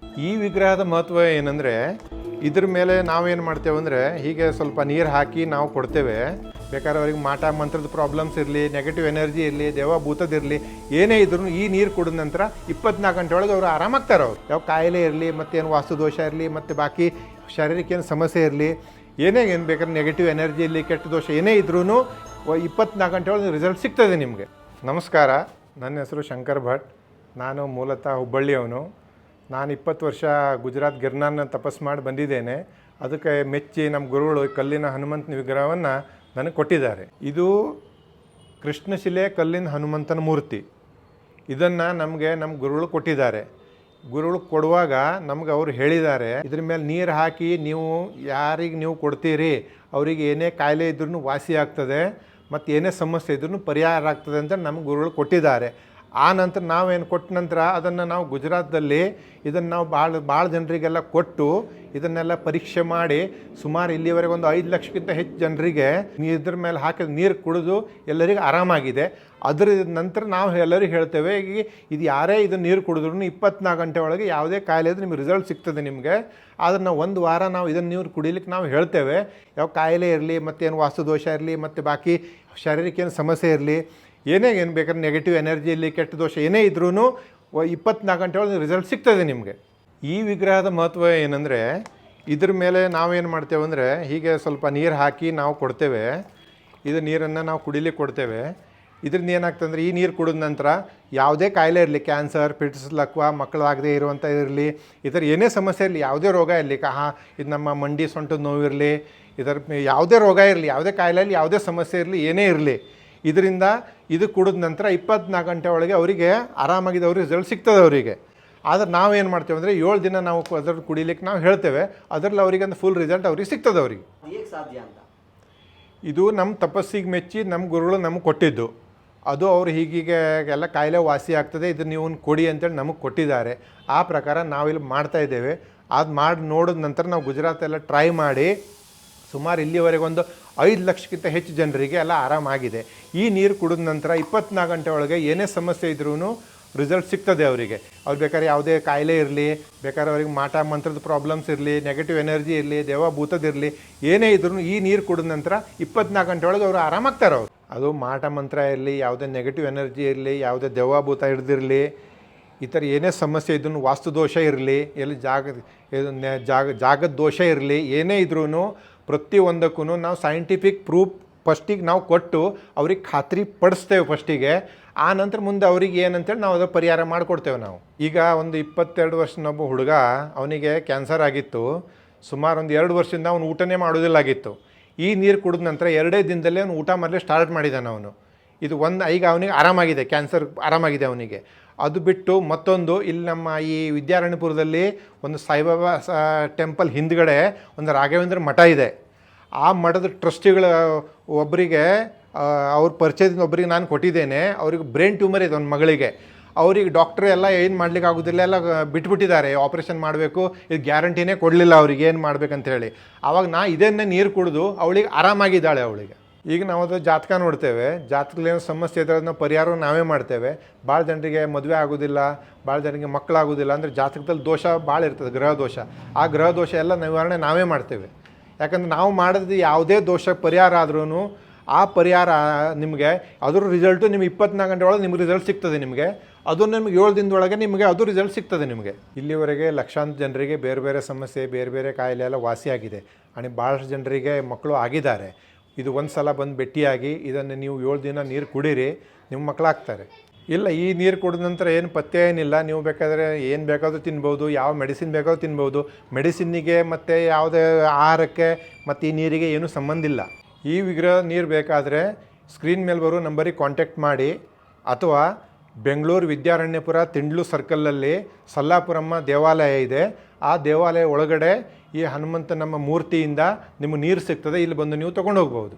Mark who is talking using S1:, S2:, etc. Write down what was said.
S1: ಈ ವಿಗ್ರಹದ ಮಹತ್ವ ಏನಂದರೆ, ಇದ್ರ ಮೇಲೆ ನಾವೇನು ಮಾಡ್ತೇವೆ ಅಂದರೆ, ಹೀಗೆ ಸ್ವಲ್ಪ ನೀರು ಹಾಕಿ ನಾವು ಕೊಡ್ತೇವೆ. ಬೇಕಾದ್ರೆ ಅವ್ರಿಗೆ ಮಾಟ ಮಂತ್ರದ ಪ್ರಾಬ್ಲಮ್ಸ್ ಇರಲಿ, ನೆಗೆಟಿವ್ ಎನರ್ಜಿ ಇರಲಿ, ದೇವ ಭೂತದಿರಲಿ, ಏನೇ ಇದ್ರೂ ಈ ನೀರು ಕುಡಿದ ನಂತರ 24 ಗಂಟೆ ಒಳಗೆ ಅವರು ಆರಾಮಾಗ್ತಾರೆ. ಅವ್ರು ಯಾವ ಕಾಯಿಲೆ ಇರಲಿ, ಮತ್ತೇನು ವಾಸ್ತುದೋಷ ಇರಲಿ, ಮತ್ತು ಬಾಕಿ ಶಾರೀರಿಕ ಏನು ಸಮಸ್ಯೆ ಇರಲಿ, ಏನು ಬೇಕಾದ್ರೆ ನೆಗೆಟಿವ್ ಎನರ್ಜಿ ಇರಲಿ, ಕೆಟ್ಟ ದೋಷ ಏನೇ ಇದ್ರೂ 24 ಗಂಟೆ ಒಳಗೆ ರಿಸಲ್ಟ್ ಸಿಗ್ತದೆ ನಿಮಗೆ. ನಮಸ್ಕಾರ, ನನ್ನ ಹೆಸರು ಶಂಕರ್ ಭಟ್. ನಾನು ಮೂಲತಃ ಹುಬ್ಬಳ್ಳಿಯವನು. ನಾನು 20 ವರ್ಷ ಗುಜರಾತ್ ಗಿರ್ನಾರ್ನ ತಪಸ್ಸು ಮಾಡಿ ಬಂದಿದ್ದೇನೆ. ಅದಕ್ಕೆ ಮೆಚ್ಚಿ ನಮ್ಮ ಗುರುಗಳು ಕಲ್ಲಿನ ಹನುಮಂತನ ವಿಗ್ರಹವನ್ನು ನನಗೆ ಕೊಟ್ಟಿದ್ದಾರೆ. ಇದು ಕೃಷ್ಣಶಿಲೆ ಕಲ್ಲಿನ ಹನುಮಂತನ ಮೂರ್ತಿ. ಇದನ್ನು ನಮಗೆ ನಮ್ಮ ಗುರುಗಳು ಕೊಟ್ಟಿದ್ದಾರೆ. ಗುರುಗಳು ಕೊಡುವಾಗ ನಮ್ಗೆ ಅವರು ಹೇಳಿದ್ದಾರೆ, ಇದ್ರ ಮೇಲೆ ನೀರು ಹಾಕಿ ನೀವು ಯಾರಿಗೆ ನೀವು ಕೊಡ್ತೀರಿ ಅವರಿಗೆ ಏನೇ ಕಾಯಿಲೆ ಇದ್ರೂ ವಾಸಿ ಆಗ್ತದೆ, ಮತ್ತು ಏನೇ ಸಮಸ್ಯೆ ಇದ್ರೂ ಪರಿಹಾರ ಆಗ್ತದೆ ಅಂತ ನಮ್ಮ ಗುರುಗಳು ಕೊಟ್ಟಿದ್ದಾರೆ. ಆ ನಂತರ ನಾವೇನು ಕೊಟ್ಟ ನಂತರ ಅದನ್ನು ನಾವು ಗುಜರಾತ್ದಲ್ಲಿ ಇದನ್ನು ನಾವು ಭಾಳ ಜನರಿಗೆಲ್ಲ ಕೊಟ್ಟು ಇದನ್ನೆಲ್ಲ ಪರೀಕ್ಷೆ ಮಾಡಿ ಸುಮಾರು ಇಲ್ಲಿವರೆಗೆ ಒಂದು 5 ಲಕ್ಷಕ್ಕಿಂತ ಹೆಚ್ಚು ಜನರಿಗೆ ಇದ್ರ ಮೇಲೆ ಹಾಕಿದ ನೀರು ಕುಡಿದು ಎಲ್ಲರಿಗೂ ಆರಾಮಾಗಿದೆ. ಅದರ ನಂತರ ನಾವು ಎಲ್ಲರಿಗೂ ಹೇಳ್ತೇವೆ, ಈಗ ಇದು ಯಾರೇ ಇದನ್ನು ನೀರು ಕುಡಿದ್ರೂ 24 ಗಂಟೆ ಒಳಗೆ ಯಾವುದೇ ಕಾಯಿಲೆ ಇದ್ರೂ ನಿಮಗೆ ರಿಸಲ್ಟ್ ಸಿಗ್ತದೆ ನಿಮಗೆ. ಆದರೆ ನಾವು 1 ವಾರ ನಾವು ಇದನ್ನು ನೀರು ಕುಡಿಲಿಕ್ಕೆ ನಾವು ಹೇಳ್ತೇವೆ. ಯಾವ ಕಾಯಿಲೆ ಇರಲಿ, ಮತ್ತೇನು ವಾಸ್ತುದೋಷ ಇರಲಿ, ಮತ್ತು ಬಾಕಿ ಶಾರೀರಿಕ ಏನು ಸಮಸ್ಯೆ ಇರಲಿ, ಏನು ಬೇಕಾದ್ರೆ ನೆಗೆಟಿವ್ ಎನರ್ಜಿ ಇರಲಿ, ಕೆಟ್ಟ ದೋಷ ಏನೇ ಇದ್ರೂ 24 ಗಂಟೆ ಒಳಗೆ ರಿಸಲ್ಟ್ ಸಿಗ್ತದೆ ನಿಮಗೆ. ಈ ವಿಗ್ರಹದ ಮಹತ್ವ ಏನಂದರೆ, ಇದ್ರ ಮೇಲೆ ನಾವೇನು ಮಾಡ್ತೇವೆ ಅಂದರೆ, ಹೀಗೆ ಸ್ವಲ್ಪ ನೀರು ಹಾಕಿ ನಾವು ಕೊಡ್ತೇವೆ. ಇದು ನೀರನ್ನು ನಾವು ಕುಡಿಲಿಕ್ಕೆ ಕೊಡ್ತೇವೆ. ಇದ್ರಿಂದ ಏನಾಗ್ತಂದ್ರೆ, ಈ ನೀರು ಕುಡಿದ ನಂತರ ಯಾವುದೇ ಕಾಯಿಲೆ ಇರಲಿ, ಕ್ಯಾನ್ಸರ್, ಪಿಟ್ಸ್, ಲಕ್ವ, ಮಕ್ಕಳಾಗದೇ ಇರುವಂಥ ಇರಲಿ, ಈ ಥರ ಏನೇ ಸಮಸ್ಯೆ ಇರಲಿ, ಯಾವುದೇ ರೋಗ ಇರಲಿ, ಇದು ನಮ್ಮ ಮಂಡಿ ಸೊಂಟದ ನೋವಿರಲಿ, ಇದರ ಯಾವುದೇ ರೋಗ ಇರಲಿ, ಯಾವುದೇ ಕಾಯಿಲೆಯಲ್ಲಿ ಯಾವುದೇ ಸಮಸ್ಯೆ ಇರಲಿ, ಏನೇ ಇರಲಿ, ಇದರಿಂದ ಇದು ಕುಡಿದ ನಂತರ 24 ಗಂಟೆ ಒಳಗೆ ಅವರಿಗೆ ಆರಾಮಾಗಿದೆ, ಅವ್ರಿಗೆ ರಿಸಲ್ಟ್ ಸಿಗ್ತದೆ ಅವರಿಗೆ. ಆದರೆ ನಾವೇನು ಮಾಡ್ತೇವೆ ಅಂದರೆ, 7 ದಿನ ನಾವು ಅದನ್ನು ಕುಡಿಲಿಕ್ಕೆ ನಾವು ಹೇಳ್ತೇವೆ. ಅದರಲ್ಲಿ ಅವರಿಗೆ ಒಂದು ಫುಲ್ ರಿಸಲ್ಟ್ ಅವ್ರಿಗೆ ಸಿಗ್ತದೆ. ಅವರಿಗೆ
S2: ಸಾಧ್ಯ ಅಂತ
S1: ಇದು ನಮ್ಮ ತಪಸ್ಸಿಗೆ ಮೆಚ್ಚಿ ನಮ್ಮ ಗುರುಗಳು ನಮಗೆ ಕೊಟ್ಟಿದ್ದು. ಅದು ಅವರು ಹೀಗೀಗೆ ಎಲ್ಲ ಕಾಯಿಲೆ ವಾಸಿ ಆಗ್ತದೆ, ಇದನ್ನು ನೀವು ಕೊಡಿ ಅಂತೇಳಿ ನಮಗೆ ಕೊಟ್ಟಿದ್ದಾರೆ. ಆ ಪ್ರಕಾರ ನಾವಿಲ್ಲಿ ಮಾಡ್ತಾಯಿದ್ದೇವೆ. ಅದು ಮಾಡಿ ನೋಡಿದ ನಂತರ ನಾವು ಗುಜರಾತೆಲ್ಲ ಟ್ರೈ ಮಾಡಿ ಸುಮಾರು ಇಲ್ಲಿವರೆಗೆ ಒಂದು 5 ಲಕ್ಷಕ್ಕಿಂತ ಹೆಚ್ಚು ಜನರಿಗೆ ಎಲ್ಲ ಆರಾಮಾಗಿದೆ. ಈ ನೀರು ಕುಡಿದ ನಂತರ 24 ಗಂಟೆ ಒಳಗೆ ಏನೇ ಸಮಸ್ಯೆ ಇದ್ರೂ ರಿಸಲ್ಟ್ ಸಿಗ್ತದೆ ಅವರಿಗೆ. ಅವ್ರು ಬೇಕಾದ್ರೆ ಯಾವುದೇ ಕಾಯಿಲೆ ಇರಲಿ, ಬೇಕಾದ್ರೆ ಅವ್ರಿಗೆ ಮಾಟ ಮಂತ್ರದ ಪ್ರಾಬ್ಲಮ್ಸ್ ಇರಲಿ, ನೆಗೆಟಿವ್ ಎನರ್ಜಿ ಇರಲಿ, ದೇವ ಭೂತದಿರಲಿ, ಏನೇ ಇದ್ರೂ ಈ ನೀರು ಕುಡಿದ ನಂತರ 24 ಗಂಟೆ ಒಳಗೆ ಅವರು ಆರಾಮಾಗ್ತಾರೆ. ಅವರು ಅದು ಮಾಟ ಮಂತ್ರ ಇರಲಿ, ಯಾವುದೇ ನೆಗೆಟಿವ್ ಎನರ್ಜಿ ಇರಲಿ, ಯಾವುದೇ ದೆವ್ವ ಭೂತ ಹಿಡ್ದಿರಲಿ, ಈ ಥರ ಏನೇ ಸಮಸ್ಯೆ ಇದ್ರೂ, ವಾಸ್ತುದೋಷ ಇರಲಿ, ಎಲ್ಲಿ ಜಾಗದ ದೋಷ ಇರಲಿ, ಏನೇ ಇದ್ರೂ ಪ್ರತಿಯೊಂದಕ್ಕೂ ನಾವು ಸೈಂಟಿಫಿಕ್ ಪ್ರೂಫ್ ಫಸ್ಟಿಗೆ ನಾವು ಕೊಟ್ಟು ಅವ್ರಿಗೆ ಖಾತ್ರಿ ಪಡಿಸ್ತೇವೆ ಫಸ್ಟಿಗೆ. ಆ ನಂತರ ಮುಂದೆ ಅವ್ರಿಗೆ ಏನಂತೇಳಿ ನಾವು ಅದರ ಪರಿಹಾರ ಮಾಡಿಕೊಡ್ತೇವೆ. ನಾವು ಈಗ ಒಂದು 22 ವರ್ಷನೊಬ್ಬ ಹುಡುಗ, ಅವನಿಗೆ ಕ್ಯಾನ್ಸರ್ ಆಗಿತ್ತು. ಸುಮಾರು ಒಂದು 2 ವರ್ಷದಿಂದ ಅವನು ಊಟನೇ ಮಾಡೋದಿಲ್ಲಾಗಿತ್ತು. ಈ ನೀರು ಕುಡಿದ ನಂತರ 2 ದಿನದಲ್ಲೇ ಅವನು ಊಟ ಮಾಡಲಿ ಸ್ಟಾರ್ಟ್ ಮಾಡಿದ್ದಾನೆ ಅವನು. ಇದು ಈಗ ಅವನಿಗೆ ಆರಾಮಾಗಿದೆ, ಕ್ಯಾನ್ಸರ್ ಆರಾಮಾಗಿದೆ ಅವನಿಗೆ. ಅದು ಬಿಟ್ಟು ಮತ್ತೊಂದು, ಇಲ್ಲಿ ನಮ್ಮ ಈ ವಿದ್ಯಾರಣ್ಯಪುರದಲ್ಲಿ ಒಂದು ಸಾಯಿಬಾಬಾ ಟೆಂಪಲ್ ಹಿಂದ್ಗಡೆ ಒಂದು ರಾಘವೇಂದ್ರ ಮಠ ಇದೆ. ಆ ಮಠದ ಟ್ರಸ್ಟಿಗಳ ಒಬ್ಬರಿಗೆ, ಅವ್ರ ಪರಿಚಯದಿಂದ ಒಬ್ಬರಿಗೆ ನಾನು ಕೊಟ್ಟಿದ್ದೇನೆ. ಅವ್ರಿಗೆ ಬ್ರೈನ್ ಟ್ಯೂಮರ್ ಇದೆ ಒಂದು ಮಗಳಿಗೆ. ಅವ್ರಿಗೆ ಡಾಕ್ಟ್ರ್ ಎಲ್ಲ ಏನು ಮಾಡ್ಲಿಕ್ಕೆ ಆಗೋದಿಲ್ಲ, ಎಲ್ಲ ಬಿಟ್ಬಿಟ್ಟಿದ್ದಾರೆ, ಆಪ್ರೇಷನ್ ಮಾಡಬೇಕು, ಇದು ಗ್ಯಾರಂಟಿನೇ ಕೊಡಲಿಲ್ಲ ಅವ್ರಿಗೆ ಏನು ಮಾಡ್ಬೇಕಂತ ಹೇಳಿ. ಆವಾಗ ಇದನ್ನೇ ನೀರು ಕುಡಿದು ಅವಳಿಗೆ ಆರಾಮಾಗಿದ್ದಾಳೆ. ಅವಳಿಗೆ ಈಗ ನಾವು ಅದು ಜಾತಕ ನೋಡ್ತೇವೆ. ಜಾತಕದಲ್ಲೇನೋ ಸಮಸ್ಯೆ ಇದ್ದರೆ ನಾವು ಪರಿಹಾರ ನಾವೇ ಮಾಡ್ತೇವೆ. ಭಾಳ ಜನರಿಗೆ ಮದುವೆ ಆಗೋದಿಲ್ಲ, ಭಾಳ ಜನರಿಗೆ ಮಕ್ಕಳಾಗೋದಿಲ್ಲ ಅಂದರೆ ಜಾತಕದಲ್ಲಿ ದೋಷ ಭಾಳ ಇರ್ತದೆ, ಗ್ರಹ ದೋಷ. ಆ ಗ್ರಹ ದೋಷ ಎಲ್ಲ ನಿವಾರಣೆ ನಾವೇ ಮಾಡ್ತೇವೆ. ಯಾಕಂದ್ರೆ ನಾವು ಮಾಡಿದ ಯಾವುದೇ ದೋಷ ಪರಿಹಾರ ಆದ್ರೂ ಆ ಪರಿಹಾರ ನಿಮಗೆ ಅದರ ರಿಸಲ್ಟು ನಿಮಗೆ 24 ಗಂಟೆ ಒಳಗೆ ನಿಮ್ಗೆ ರಿಸಲ್ಟ್ ಸಿಗ್ತದೆ. ನಿಮಗೆ ಅದು ನಿಮ್ಗೆ 7 ದಿನದೊಳಗೆ ನಿಮಗೆ ಅದು ರಿಸಲ್ಟ್ ಸಿಗ್ತದೆ ನಿಮಗೆ. ಇಲ್ಲಿವರೆಗೆ ಲಕ್ಷಾಂತರ ಜನರಿಗೆ ಬೇರೆ ಬೇರೆ ಸಮಸ್ಯೆ, ಬೇರೆ ಬೇರೆ ಕಾಯಿಲೆ ಎಲ್ಲ ವಾಸಿಯಾಗಿದೆ. ಆಮೇಲೆ ಭಾಳಷ್ಟು ಜನರಿಗೆ ಮಕ್ಕಳು ಆಗಿದ್ದಾರೆ. ಇದು ಒಂದು ಸಲ ಬಂದು ಭೇಟಿಯಾಗಿ ಇದನ್ನು ನೀವು 7 ದಿನ ನೀರು ಕುಡೀರಿ, ನಿಮ್ಮ ಮಕ್ಕಳಾಗ್ತಾರೆ. ಇಲ್ಲ, ಈ ನೀರು ಕುಡಿದ ನಂತರ ಏನು ಪಥ್ಯ ಏನಿಲ್ಲ. ನೀವು ಬೇಕಾದರೆ ಏನು ಬೇಕಾದರೂ ತಿನ್ಬೋದು, ಯಾವ ಮೆಡಿಸಿನ್ ಬೇಕಾದ್ರೂ ತಿನ್ಬೋದು. ಮೆಡಿಸಿನ್ನಿಗೆ ಮತ್ತು ಯಾವುದೇ ಆಹಾರಕ್ಕೆ ಮತ್ತು ಈ ನೀರಿಗೆ ಏನೂ ಸಂಬಂಧ ಇಲ್ಲ. ಈ ವಿಗ್ರಹ ನೀರು ಬೇಕಾದರೆ ಸ್ಕ್ರೀನ್ ಮೇಲೆ ಬರೋ ನಂಬರಿಗೆ ಕಾಂಟ್ಯಾಕ್ಟ್ ಮಾಡಿ, ಅಥವಾ ಬೆಂಗಳೂರು ವಿದ್ಯಾರಣ್ಯಪುರ ತಿಂಡ್ಲು ಸರ್ಕಲಲ್ಲಿ ಸಲ್ಲಾಪುರಮ್ಮ ದೇವಾಲಯ ಇದೆ. ಆ ದೇವಾಲಯ ಒಳಗಡೆ ಈ ಹನುಮಂತ ನಮ್ಮ ಮೂರ್ತಿಯಿಂದ ನಿಮಗೆ ನೀರು ಸಿಗ್ತದೆ. ಇಲ್ಲಿ ಬಂದು ನೀವು ತೊಗೊಂಡು ಹೋಗ್ಬೋದು.